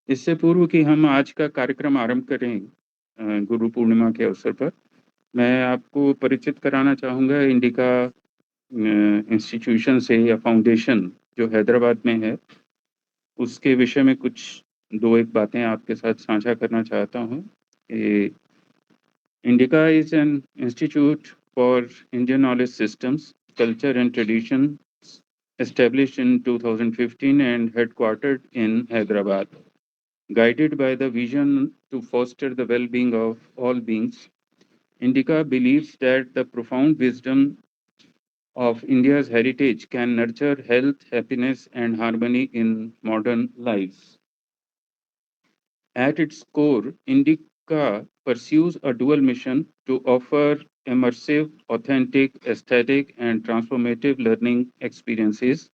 इससे पूर्व कि हम आज का कार्यक्रम आरंभ करें गुरु पूर्णिमा के अवसर पर, मैं आपको परिचित कराना चाहूँगा इंडिका इंस्टीट्यूशन से या फाउंडेशन जो हैदराबाद में है, उसके विषय में कुछ 2-1 बातें आपके साथ साझा करना चाहता हूँ। कि Indica is an institute for Indian knowledge systems, culture and traditions established in 2015 and headquartered in Hyderabad. Guided by the vision to foster the well-being of all beings, Indica believes that the profound wisdom of India's heritage can nurture health, happiness, and harmony in modern lives. At its core, Indica pursues a dual mission to offer immersive, authentic, aesthetic, and transformative learning experiences,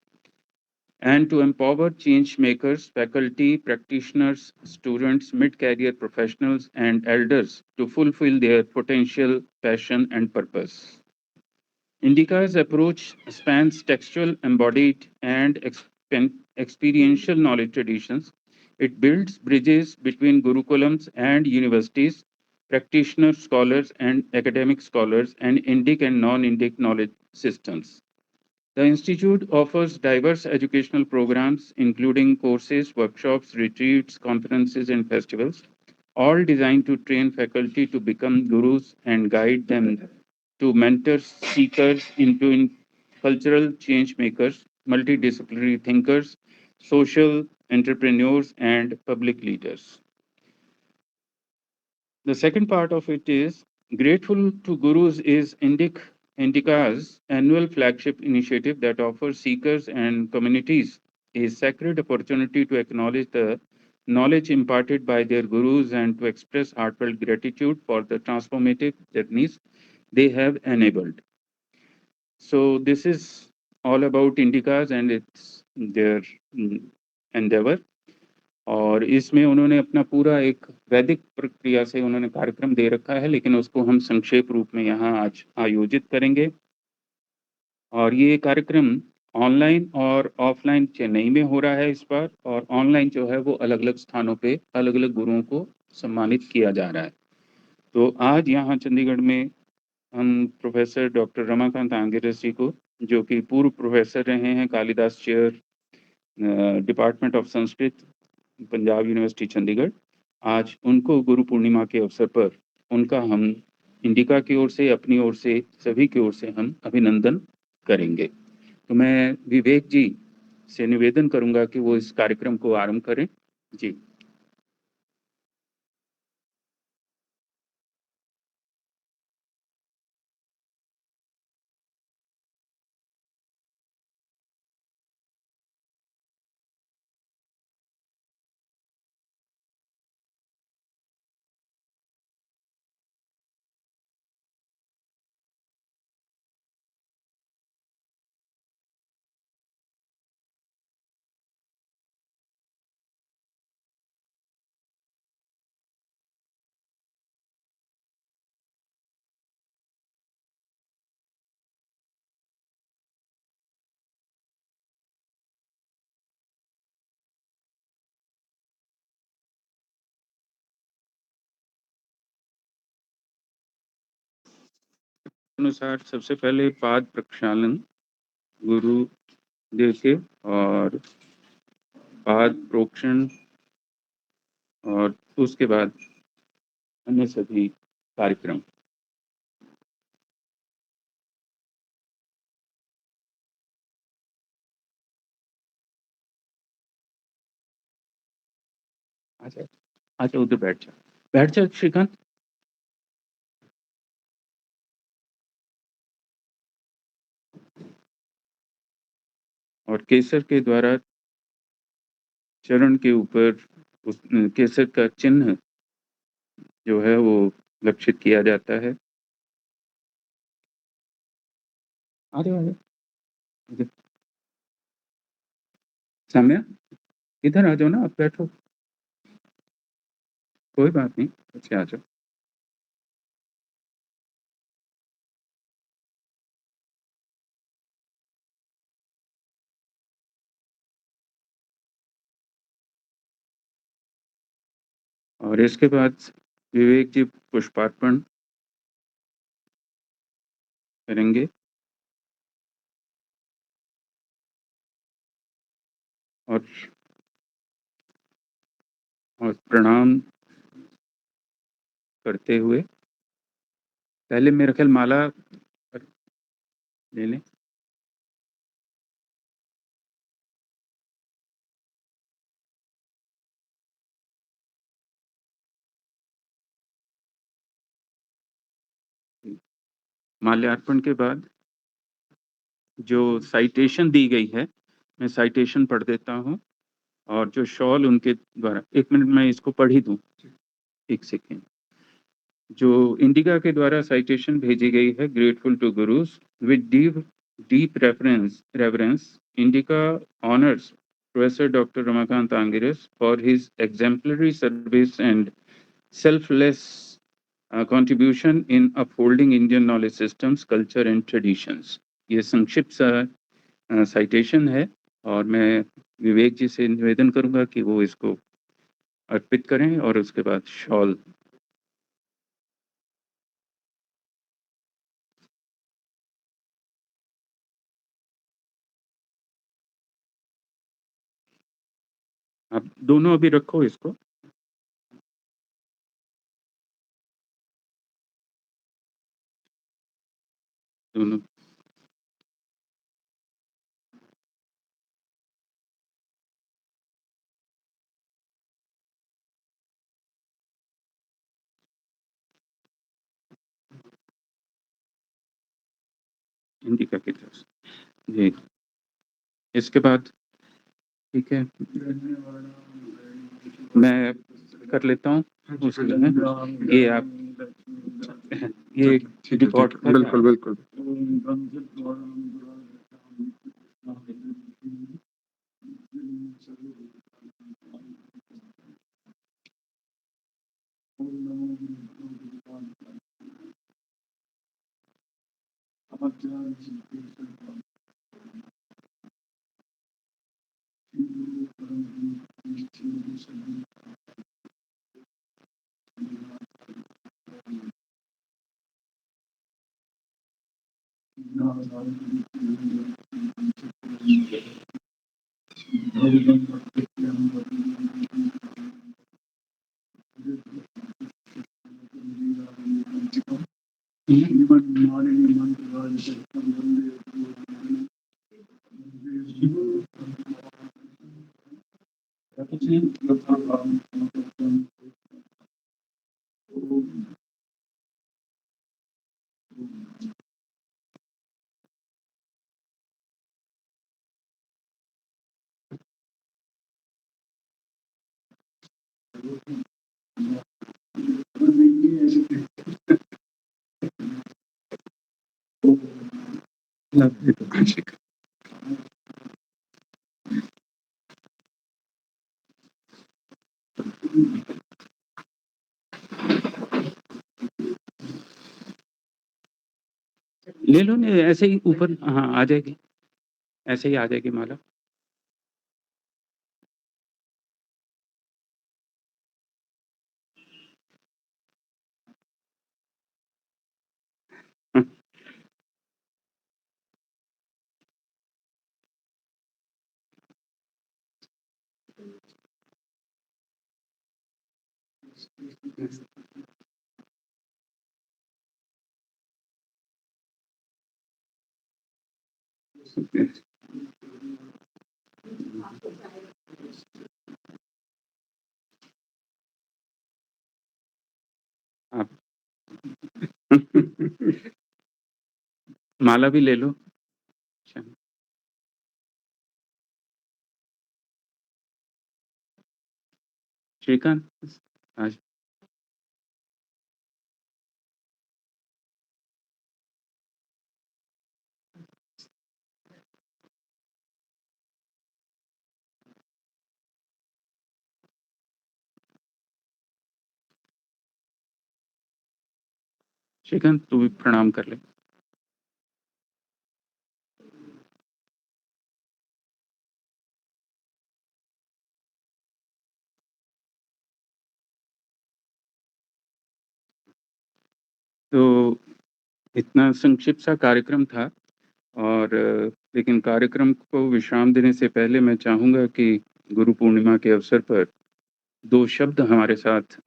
and to empower change makers, faculty, practitioners, students, mid career professionals, and elders to fulfill their potential, passion, and purpose. Indica's approach spans textual, embodied, and experiential knowledge traditions. It builds bridges between Gurukulams and universities, practitioner scholars and academic scholars, and Indic and non Indic knowledge systems. The Institute offers diverse educational programs, including courses, workshops, retreats, conferences, and festivals, all designed to train faculty to become gurus and guide them to mentor seekers into cultural change makers, multidisciplinary thinkers, social entrepreneurs, and public leaders. The second part of it is Grateful to Gurus is Indica's annual flagship initiative that offers seekers and communities a sacred opportunity to acknowledge the knowledge imparted by their gurus and to express heartfelt gratitude for the transformative journeys they have enabled. So this is all about Indicas and its their endeavor. और इसमें उन्होंने अपना पूरा एक वैदिक प्रक्रिया से उन्होंने कार्यक्रम दे रखा है, लेकिन उसको हम संक्षेप रूप में यहाँ आज आयोजित करेंगे। और ये कार्यक्रम ऑनलाइन और ऑफलाइन चेन्नई में हो रहा है इस बार, और ऑनलाइन जो है वो अलग-अलग स्थानों पे अलग-अलग गुरुओं को सम्मानित किया जा रहा है। तो आज यहाँ चंडीगढ़ में हम प्रोफेसर डॉक्टर रमाकांत आंगिरस जी को, जो कि पूर्व प्रोफेसर रहे हैं Kalidas chair department of Sanskrit, Punjab university Chandigarh, आज उनको गुरु पूर्णिमा के अवसर पर उनका हम इंडिका की ओर से, अपनी ओर से, सभी की ओर से हम अभिनंदन करेंगे। तो मैं विवेक जी से निवेदन करूंगा कि वो इस कार्यक्रम को आरंभ करें। जी। अनुसार सबसे पहले पाद प्रक्षालन गुरु देव के, और पाद प्रोक्षण, और उसके बाद अन्य सभी कार्यक्रम। अच्छा, अच्छा उधर बैठ जा श्रीकांत। और केसर के द्वारा चरण के ऊपर उस केसर का चिन्ह जो है वो लक्षित किया जाता है। आ जाओ, आ जाओ। इधर, साम्या, इधर आ जाओ ना, आप बैठो। कोई बात नहीं, पीछे आ जाओ। और इसके बाद विवेक जी पुष्पार्पण करेंगे और प्रणाम करते हुए पहले मेरा ख्याल माला ले लें। माल्यार्पण के बाद जो साइटेशन दी गई है, मैं साइटेशन पढ़ देता हूँ और जो शॉल उनके द्वारा 1 मिनट मैं इसको पढ़ ही दूँ, 1 सेकंड। जो इंडिका के द्वारा साइटेशन भेजी गई है, grateful to gurus with deep reverence Indica honours professor doctor Ramakant Angiras for his exemplary service and selfless contribution in upholding Indian knowledge systems, culture and traditions। ये संक्षिप्त सा साइटेशन है और मैं विवेक जी से निवेदन करूंगा कि वो इसको अर्पित करें और उसके बाद शॉल। आप दोनों अभी रखो इसको। दोनों इंडिका की तरफ से जी। इसके बाद ठीक है, मैं कर लेता हूँ उसके लिए। ये आप ये रिकॉर्ड कर बिल्कुल बिल्कुल ले लो नहीं, ऐसे ही ऊपर हाँ आ जाएगी, ऐसे ही आ जाएगी माला। आप माला भी ले लो। अच्छा, श्रीकांत आज श्रीकांत तू भी प्रणाम कर ले। तो इतना संक्षिप्त सा कार्यक्रम था और लेकिन कार्यक्रम को विश्राम देने से पहले मैं चाहूँगा कि गुरु पूर्णिमा के अवसर पर 2 शब्द हमारे साथ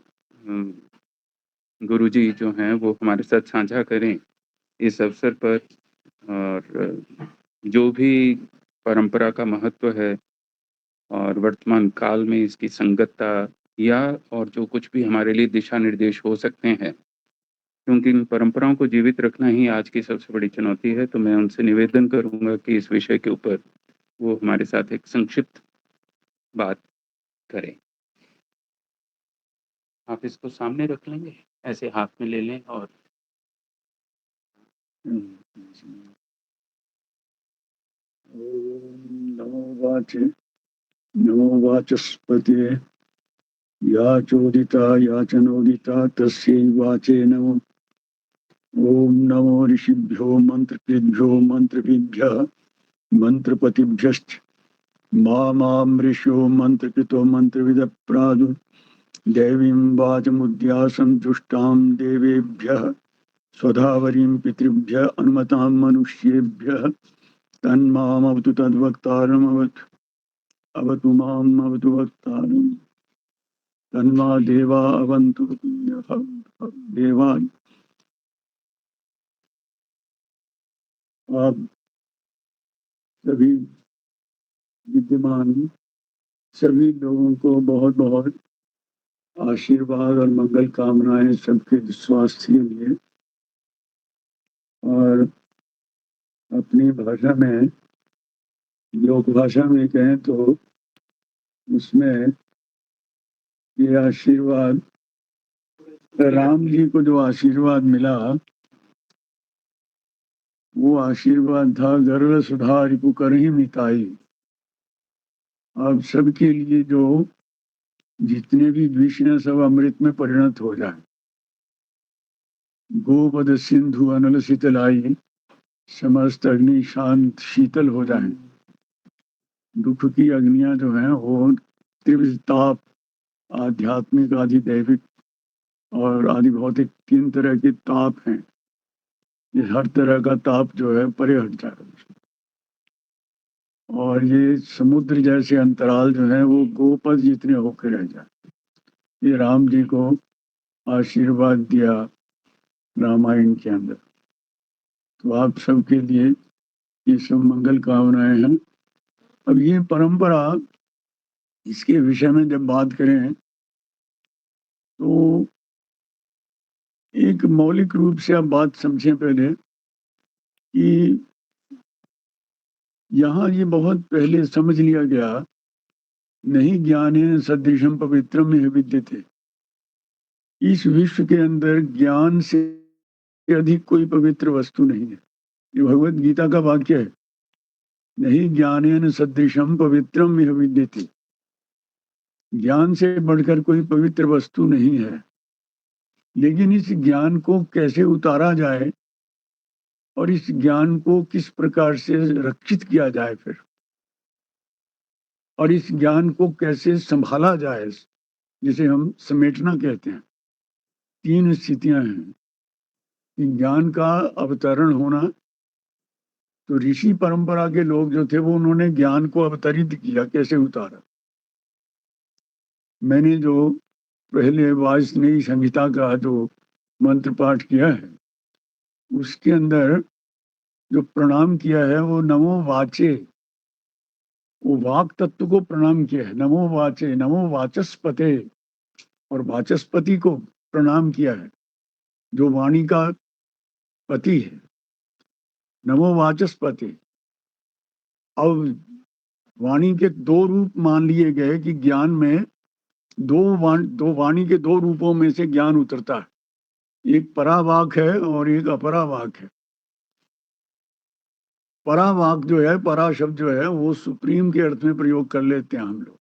गुरुजी जो हैं वो हमारे साथ साझा करें इस अवसर पर और जो भी परंपरा का महत्व है और वर्तमान काल में इसकी संगतता या और जो कुछ भी हमारे लिए दिशा निर्देश हो सकते हैं, क्योंकि इन परंपराओं को जीवित रखना ही आज की सबसे बड़ी चुनौती है, तो मैं उनसे निवेदन करूँगा कि इस विषय के ऊपर वो हमारे साथ एक संक्षिप्त बात करें। आप इसको सामने रख लेंगे? ऐसे हाथ में ले लें और नमो वाचस्पते या चोदिता या च नोदिता तस्यै वाचे नमो। ओम नमो ऋषिभ्यो मंत्रकृभ्यो मंत्रविभ्यः मंत्रपतिभ्यश्च मां ऋष्यो मंत्रकृतो मंत्रविदप्रादु दैवीं वाचमुद्यासं दुष्टां देवेभ्यः स्वधावरीं पितृभ्यः अनुमतां मनुष्येभ्यः तन्मामवतु तद्वक्तारमवतु अवतु माम् अवतु वक्तारम् तन्मा देवा अवन्तु देवा। आप सभी विद्यमान सभी लोगों को बहुत बहुत आशीर्वाद और मंगल कामनाएं सबके स्वास्थ्य के लिए। और अपनी भाषा में लोक भाषा में कहें तो उसमें ये आशीर्वाद राम जी को जो आशीर्वाद मिला वो आशीर्वाद था गर्व सुधा रिपु कर ही मिताई। आप सबके लिए जो जितने भी विष हैं सब अमृत में परिणत हो जाए। गोपद सिंधु अनल शीतलाई समस्त अग्नि शांत शीतल हो जाए। दुख की अग्नियां जो हैं वो तीव्र ताप आध्यात्मिक आदि दैविक और आदि भौतिक 3 तरह के ताप हैं। ये हर तरह का ताप जो है परे हट जाए और ये समुद्र जैसे अंतराल जो है वो गोपद जितने होकर रह जाए। ये राम जी को आशीर्वाद दिया रामायण के अंदर। तो आप सबके लिए ये सब मंगल कामनाएं हैं। अब ये परंपरा इसके विषय में जब बात करें तो एक मौलिक रूप से आप बात समझें पहले कि यहाँ ये बहुत पहले समझ लिया गया, नहीं ज्ञानेन सदृशम पवित्रम यह विद्यते। इस विश्व के अंदर ज्ञान से अधिक कोई पवित्र वस्तु नहीं है। ये भगवत गीता का वाक्य है, नहीं ज्ञानेन सदृशम पवित्रम यह विद्यते। ज्ञान से बढ़कर कोई पवित्र वस्तु नहीं है। लेकिन इस ज्ञान को कैसे उतारा जाए और इस ज्ञान को किस प्रकार से रक्षित किया जाए फिर, और इस ज्ञान को कैसे संभाला जाए, जिसे हम समेटना कहते हैं। 3 स्थितियां हैं कि ज्ञान का अवतरण होना। तो ऋषि परंपरा के लोग जो थे वो उन्होंने ज्ञान को अवतरित किया, कैसे उतारा। मैंने जो पहले वाजस्नेयी संहिता का जो मंत्र पाठ किया है उसके अंदर जो प्रणाम किया है वो नमो वाचे, वो वाक तत्व को प्रणाम किया है। नमो वाचे, नमो वाचस्पते, और वाचस्पति को प्रणाम किया है जो वाणी का पति है। नमो वाचस्पति। अब वाणी के 2 रूप मान लिए गए कि ज्ञान में दो वाणी के 2 रूपों में से ज्ञान उतरता है, एक परावाक है और एक अपरावाक है। परावाक जो है, परा शब्द जो है वो सुप्रीम के अर्थ में प्रयोग कर लेते हैं हम लोग,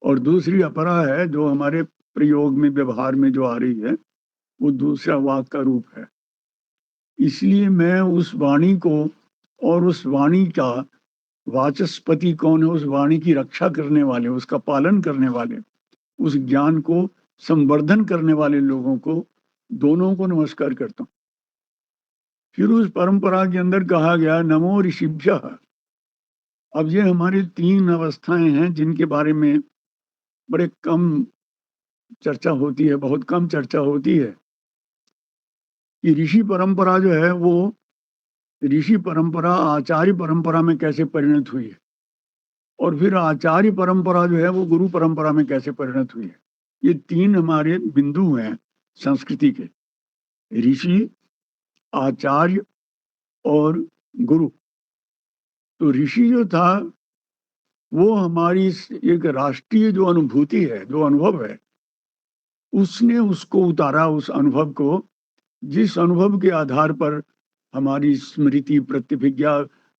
और दूसरी अपरा है जो हमारे प्रयोग में व्यवहार में जो आ रही है वो दूसरा वाक का रूप है। इसलिए मैं उस वाणी को और उस वाणी का वाचस्पति कौन है, उस वाणी की रक्षा करने वाले, उसका पालन करने वाले, उस ज्ञान को संवर्धन करने वाले लोगों को दोनों को नमस्कार करता हूँ। फिर उस परंपरा के अंदर कहा गया नमो ऋषिभ्यः। अब ये हमारी 3 अवस्थाएं हैं जिनके बारे में बड़े कम चर्चा होती है, बहुत कम चर्चा होती है कि ऋषि परंपरा जो है वो ऋषि परंपरा आचार्य परंपरा में कैसे परिणत हुई है और फिर आचार्य परंपरा जो है वो गुरु परंपरा में कैसे परिणत हुई है। ये 3 हमारे बिंदु हैं संस्कृति के, ऋषि, आचार्य और गुरु। तो ऋषि जो था वो हमारी एक राष्ट्रीय जो अनुभूति है, जो अनुभव है, उसने उसको उतारा, उस अनुभव को, जिस अनुभव के आधार पर हमारी स्मृति, प्रतिभिज्ञा,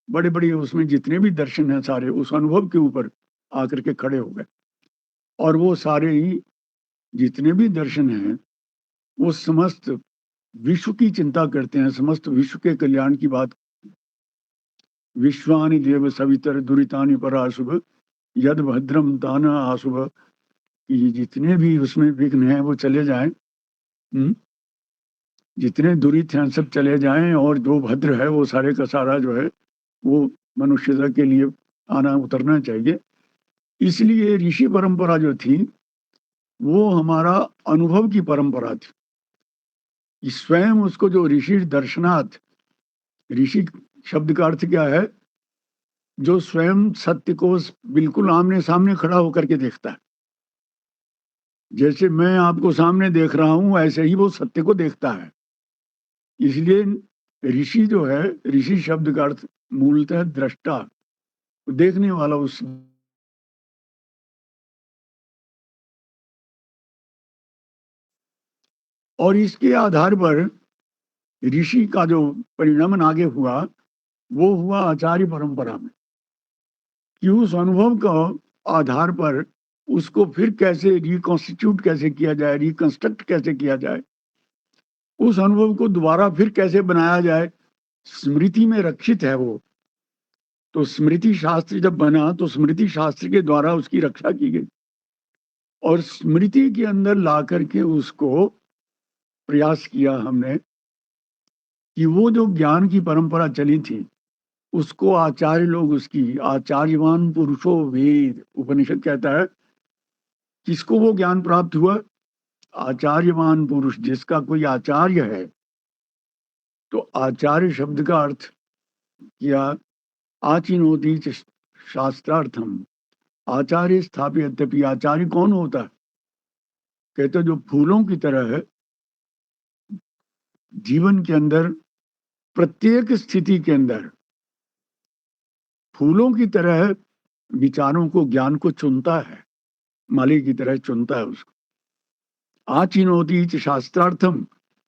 बड़े-बड़े उसमें जितने भी दर्शन हैं सारे उस अनुभव के ऊपर आकर के खड़े हो गए। और वो सारे ही जितने भी दर्शन हैं, वो समस्त विश्व की चिंता करते हैं, समस्त विश्व के कल्याण की बात। विश्वानि देव सवितर दुरितानि पराशुभ यद भद्रम दान आशुभ, कि जितने भी उसमें विघ्न हैं वो चले जाएं, जितने दुरित हैं सब चले जाएं और जो भद्र है वो सारे का सारा जो है वो मनुष्यता के लिए आना उतरना चाहिए। इसलिए ऋषि परंपरा जो थी वो हमारा अनुभव की परंपरा थी। स्वयं उसको जो ऋषि दर्शनाथ, ऋषि शब्द का अर्थ क्या है? जो स्वयं सत्य को बिल्कुल आमने सामने खड़ा होकर के देखता है। जैसे मैं आपको सामने देख रहा हूं ऐसे ही वो सत्य को देखता है। इसलिए ऋषि जो है, ऋषि शब्द का अर्थ मूलतः दृष्टा, देखने वाला। उस और इसके आधार पर ऋषि का जो परिणमन आगे हुआ वो हुआ आचार्य परंपरा में, कि उस अनुभव का आधार पर उसको फिर कैसे रिकॉन्स्टिट्यूट कैसे किया जाए, रिकंस्ट्रक्ट कैसे किया जाए, उस अनुभव को दोबारा फिर कैसे बनाया जाए। स्मृति में रक्षित है वो, तो स्मृति शास्त्र जब बना तो स्मृति शास्त्र के द्वारा उसकी रक्षा की गई और स्मृति के अंदर ला करके उसको प्रयास किया हमने कि वो जो ज्ञान की परंपरा चली थी उसको आचार्य लोग, उसकी आचार्यवान पुरुषो वेद, उपनिषद कहता है किसको वो ज्ञान प्राप्त हुआ? आचार्यवान पुरुष, जिसका कोई आचार्य है। तो आचार्य शब्द का अर्थ किया आचिनोति च शास्त्रार्थम आचार्य स्थापित। आचार्य कौन होता है? कहते जो फूलों की तरह है जीवन के अंदर, प्रत्येक स्थिति के अंदर फूलों की तरह विचारों को, ज्ञान को चुनता है, माली की तरह चुनता है उसको। आचिनोति च शास्त्रार्थम,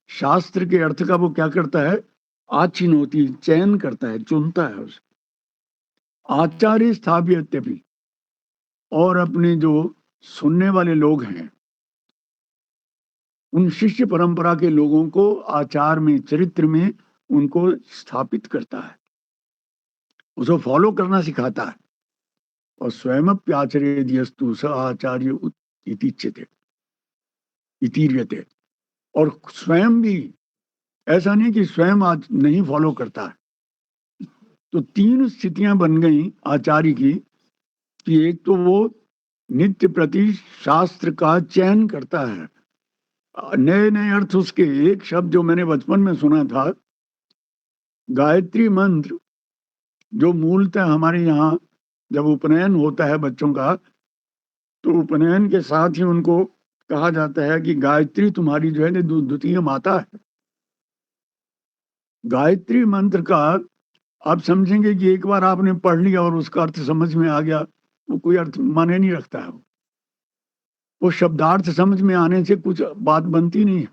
शास्त्र के अर्थ का वो क्या करता है? आचिनोति, चयन करता है, चुनता है उसको। आचार्य स्थापित, और अपने जो सुनने वाले लोग हैं उन शिष्य परंपरा के लोगों को आचार में, चरित्र में उनको स्थापित करता है, उसको फॉलो करना सिखाता है। और स्वयं प्याचरेद्यस्तु स आचार्य इतिच्यते इतीर्यते, और स्वयं भी, ऐसा नहीं कि स्वयं आज नहीं फॉलो करता है। तो 3 स्थितियां बन गई आचार्य की, कि एक तो वो नित्य प्रति शास्त्र का चयन करता है, नए नए अर्थ उसके। एक शब्द जो मैंने बचपन में सुना था, गायत्री मंत्र, जो मूलतः हमारे यहाँ जब उपनयन होता है बच्चों का, तो उपनयन के साथ ही उनको कहा जाता है कि गायत्री तुम्हारी जो है द्वितीय माता है। गायत्री मंत्र का आप समझेंगे कि एक बार आपने पढ़ लिया और उसका अर्थ समझ में आ गया, वो कोई अर्थ माने नहीं रखता है। वो शब्दार्थ समझ में आने से कुछ बात बनती नहीं है।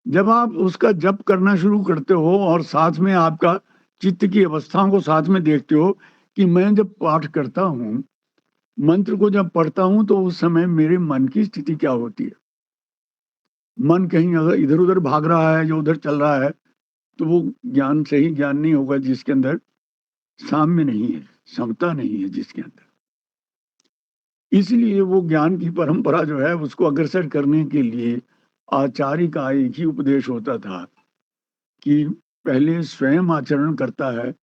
जब आप उसका जप करना शुरू करते हो और साथ में आपका चित्त की अवस्थाओं को साथ में देखते हो कि मैं जब पाठ करता हूँ, मंत्र को जब पढ़ता हूँ, तो उस समय मेरे मन की स्थिति क्या होती है। मन कहीं अगर इधर उधर भाग रहा है, जो उधर चल रहा है, तो वो ज्ञान सही ज्ञान नहीं होगा, जिसके अंदर साम्य नहीं है, समता नहीं है जिसके अंदर। इसलिए वो ज्ञान की परंपरा जो है उसको अग्रसर करने के लिए आचार्य का एक ही उपदेश होता था कि पहले स्वयं आचरण करता है,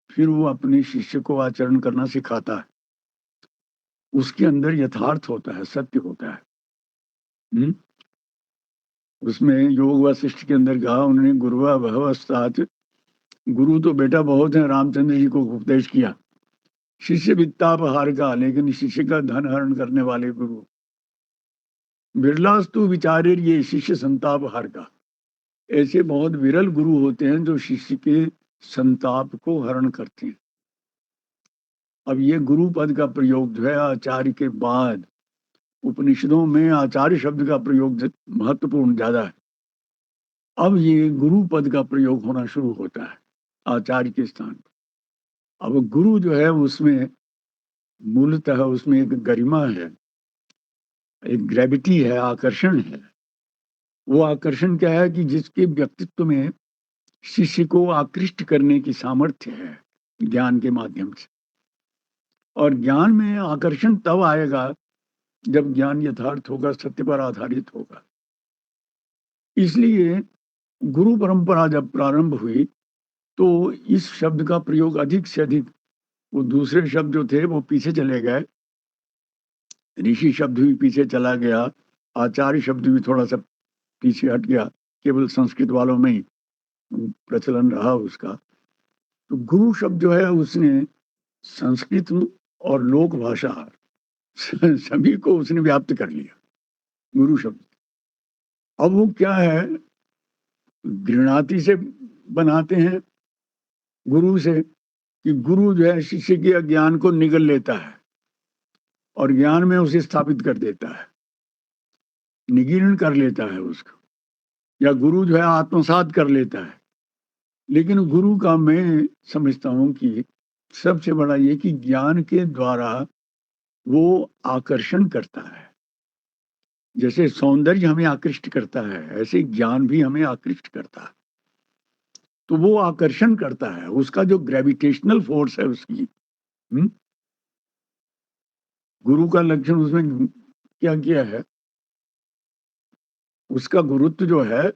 फिर वो अपने शिष्य को आचरण करना सिखाता है। उसके अंदर यथार्थ होता है, सत्य होता है। हुँ? उसमें योग वशिष्ठ के अंदर कहा उन्होंने, गुरुवा भवस्तात, गुरु तो बेटा बहुत है, रामचंद्र जी को उपदेश किया। शिष्य वित्तापहार का, लेकिन शिष्य का धन हरण करने वाले गुरु। बिरलास्तु विचारे, ये शिष्य संतापहार का। ऐसे बहुत विरल गुरु होते हैं जो शिष्य के संताप को हरण करते हैं। अब ये गुरु पद का प्रयोग जो है आचार्य के बाद उपनिषदों में आचार्य शब्द का प्रयोग महत्वपूर्ण ज्यादा है। अब ये गुरु पद का प्रयोग होना शुरू होता है आचार्य के स्थान पर। अब गुरु जो है उसमें मूलतः उसमें एक गरिमा है, एक ग्रेविटी है, आकर्षण है। वो आकर्षण क्या है कि जिसके व्यक्तित्व में शिष्य को आकृष्ट करने की सामर्थ्य है ज्ञान के माध्यम से। और ज्ञान में आकर्षण तब आएगा जब ज्ञान यथार्थ होगा, सत्य पर आधारित होगा। इसलिए गुरु परंपरा जब प्रारंभ हुई तो इस शब्द का प्रयोग अधिक से अधिक, वो दूसरे शब्द जो थे वो पीछे चले गए, ऋषि शब्द भी पीछे चला गया, आचार्य शब्द भी थोड़ा सा पीछे हट गया, केवल संस्कृत वालों में ही प्रचलन रहा उसका। तो गुरु शब्द जो है उसने संस्कृत और लोक भाषा सभी को उसने व्याप्त कर लिया, गुरु शब्द। अब वो क्या है, घृणाति से बनाते हैं गुरु से, कि गुरु जो है शिष्य के अज्ञान को निगल लेता है और ज्ञान में उसे स्थापित कर देता है, निगीर्ण कर लेता है उसको, या गुरु जो है आत्मसात कर लेता है। लेकिन गुरु का मैं समझता हूं कि सबसे बड़ा ये कि ज्ञान के द्वारा वो आकर्षण करता है। जैसे सौंदर्य हमें आकृष्ट करता है, ऐसे ज्ञान भी हमें आकृष्ट करता है। तो वो आकर्षण करता है, उसका जो ग्रेविटेशनल फोर्स है उसकी। गुरु का लक्षण उसमें क्या किया है, उसका गुरुत्व जो है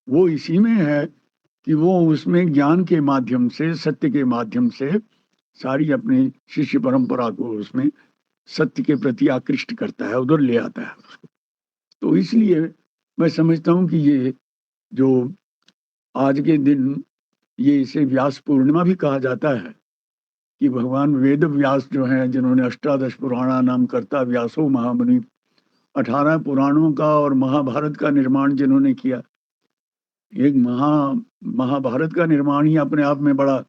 वो इसी में है कि वो उसमें ज्ञान के माध्यम से, सत्य के माध्यम से सारी अपनी शिष्य परंपरा को उसमें सत्य के प्रति आकृष्ट करता है, उधर ले आता है उसको। तो इसलिए मैं समझता हूं कि ये जो आज के दिन, ये इसे व्यास पूर्णिमा भी कहा जाता है कि भगवान वेद व्यास जो हैं, जिन्होंने अष्टादश पुराणा नाम करता व्यासो महामुनि, 18 पुराणों का और महाभारत का निर्माण जिन्होंने किया। एक महाभारत का निर्माण ही अपने आप में बड़ा,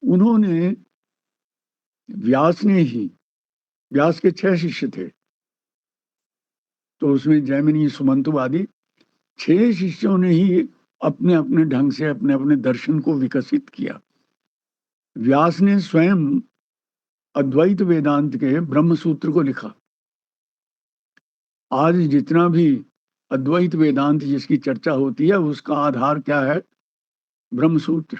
उन्होंने, व्यास ने ही, व्यास के 6 शिष्य थे, तो उसमें जैमिनी, सुमंतु आदि 6 शिष्यों ने ही अपने अपने ढंग से अपने अपने दर्शन को विकसित किया। व्यास ने स्वयं अद्वैत वेदांत के ब्रह्म सूत्र को लिखा। आज जितना भी अद्वैत वेदांत जिसकी चर्चा होती है उसका आधार क्या है, ब्रह्म सूत्र।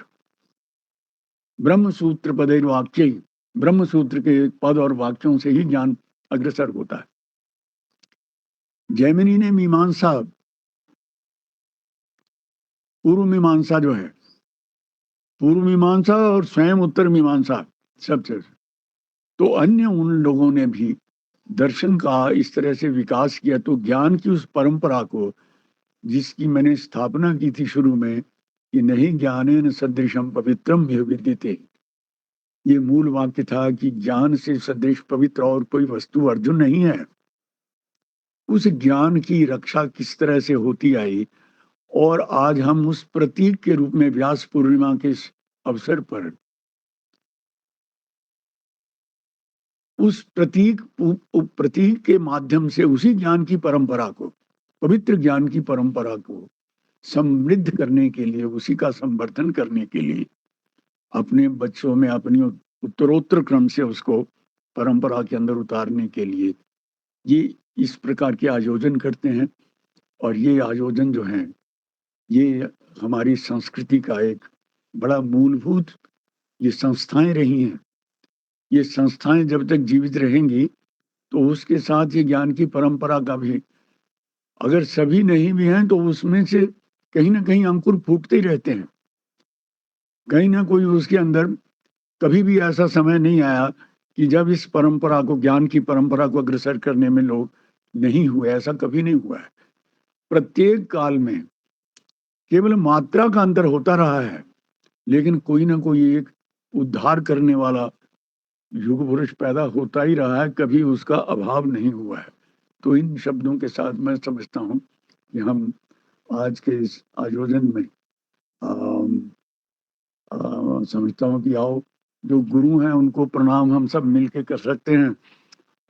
ब्रह्म सूत्र पदैर वाक्य, ब्रह्म सूत्र के पद और वाक्यों से ही ज्ञान अग्रसर होता है। जैमिनी ने मीमांसा, पूर्व मीमांसा जो है, पूर्व मीमांसा और स्वयं उत्तर मीमांसा सबसे, तो अन्य उन लोगों ने भी दर्शन का इस तरह से विकास किया। तो ज्ञान की उस परंपरा को जिसकी मैंने स्थापना की थी शुरू में कि नहीं ज्ञानेन सदृशम पवित्रम विद्यते, ये मूल वाक्य था कि ज्ञान से सदृश पवित्र और कोई वस्तु अर्जुन नहीं है। उस ज्ञान की रक्षा किस तरह से होती आई, और आज हम उस प्रतीक के रूप में व्यास पूर्णिमा के अवसर पर उस प्रतीक के माध्यम से उसी ज्ञान की परंपरा को, पवित्र ज्ञान की परंपरा को समृद्ध करने के लिए, उसी का संवर्धन करने के लिए, अपने बच्चों में अपनी उत्तरोत्तर क्रम से उसको परंपरा के अंदर उतारने के लिए ये इस प्रकार के आयोजन करते हैं। और ये आयोजन जो हैं, ये हमारी संस्कृति का एक बड़ा मूलभूत ये संस्थाएं रही हैं। ये संस्थाएं जब तक जीवित रहेंगी तो उसके साथ ये ज्ञान की परंपरा का भी अगर सभी नहीं भी हैं तो उसमें से कहीं ना कहीं अंकुर फूटते ही रहते हैं। कहीं ना कोई उसके अंदर कभी भी ऐसा समय नहीं आया कि जब इस परंपरा को, ज्ञान की परंपरा को अग्रसर करने में लोग नहीं हुए। ऐसा कभी नहीं हुआ है। प्रत्येक काल में केवल मात्रा का अंतर होता रहा है, लेकिन कोई ना कोई एक उद्धार करने वाला युग पुरुष पैदा होता ही रहा है, कभी उसका अभाव नहीं हुआ है। तो इन शब्दों के साथ मैं समझता हूँ कि हम आज के इस आयोजन में समझता हूँ कि आओ, जो गुरु हैं उनको प्रणाम हम सब मिलके कर सकते हैं।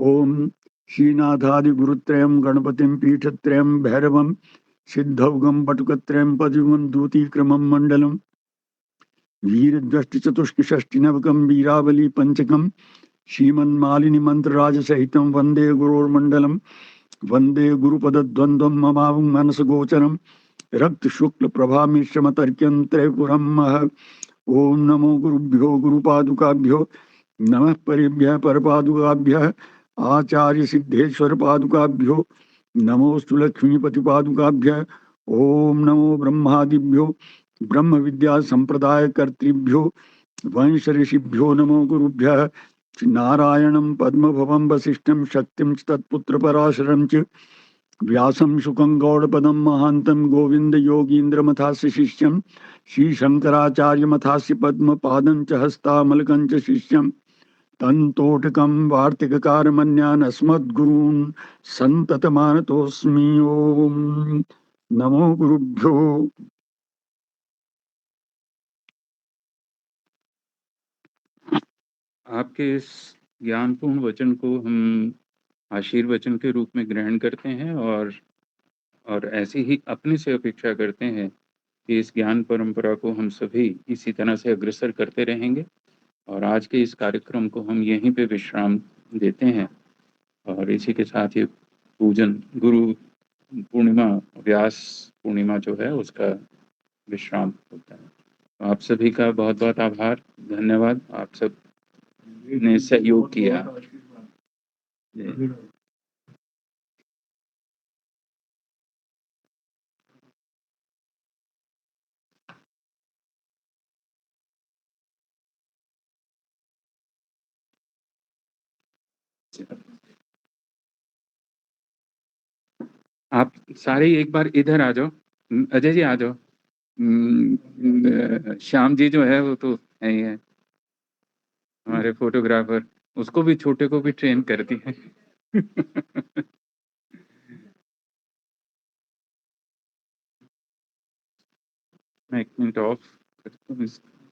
ओम श्रीनाथादि गुरुत्रयम गणपतिम पीठत्रयम भैरवम सिद्धौगम बटुकत्रयम पदयुगम दूतीक्रमम मंडलम वीरद्वष्टि चतुष्क षष्टि नवकम वीरावली पंचकम श्रीमन्मालिनी मंत्र राज सहितम वंदे गुरोर्मंडलम वंदे गुरुपदद्वंद्वम ममावं मनस गोचरम रक्त शुक्ल प्रभा मिश्रम तर्क्यं त्रयपुरम मह। ओम नमो गुरुभ्यो गुरुपादुकाभ्यो नमः परिभ्यः परपादुकाभ्यः आचार्य सिद्धेश्वर पादुकाभ्यो नमोस्तु लक्ष्मीपति पादुकाभ्यः। ओम नमो ब्रह्मादिभ्यो ब्रह्म विद्या संप्रदाय कर्तृभ्यो वंश ऋषिभ्यो नमो गुरुभ्यः। नारायणं पद्मभवं वसिष्ठं शक्तिं च तत्पुत्र पराशरं च व्यासं शुकं गौड़पदं महान्तं गोविंद योगीन्द्रमथास्य शिष्यं श्रीशंकराचार्यमथास्य पद्मपादं च हस्तामलकं च शिष्यं तन्तोटकं वार्तिककारमन्यान् अस्मद्गुरून् सन्ततमानतोऽस्मि। ओम नमो गुरुभ्यो। आपके इस ज्ञानपूर्ण वचन को हम आशीर्वचन के रूप में ग्रहण करते हैं और ऐसी ही अपने से अपेक्षा करते हैं कि इस ज्ञान परंपरा को हम सभी इसी तरह से अग्रसर करते रहेंगे। और आज के इस कार्यक्रम को हम यहीं पे विश्राम देते हैं और इसी के साथ ये पूजन गुरु पूर्णिमा, व्यास पूर्णिमा जो है उसका विश्राम होता है। तो आप सभी का बहुत-बहुत आभार, धन्यवाद। आप सब ने सहयोग किया। जी। आप सारे एक बार इधर आ जाओ। अजय जी आ जाओ। श्याम जी जो है वो तो है ही है हमारे फोटोग्राफर, उसको भी छोटे को भी ट्रेन कर दिए। मैं 1 मिनट ऑफ करता हूँ इसको।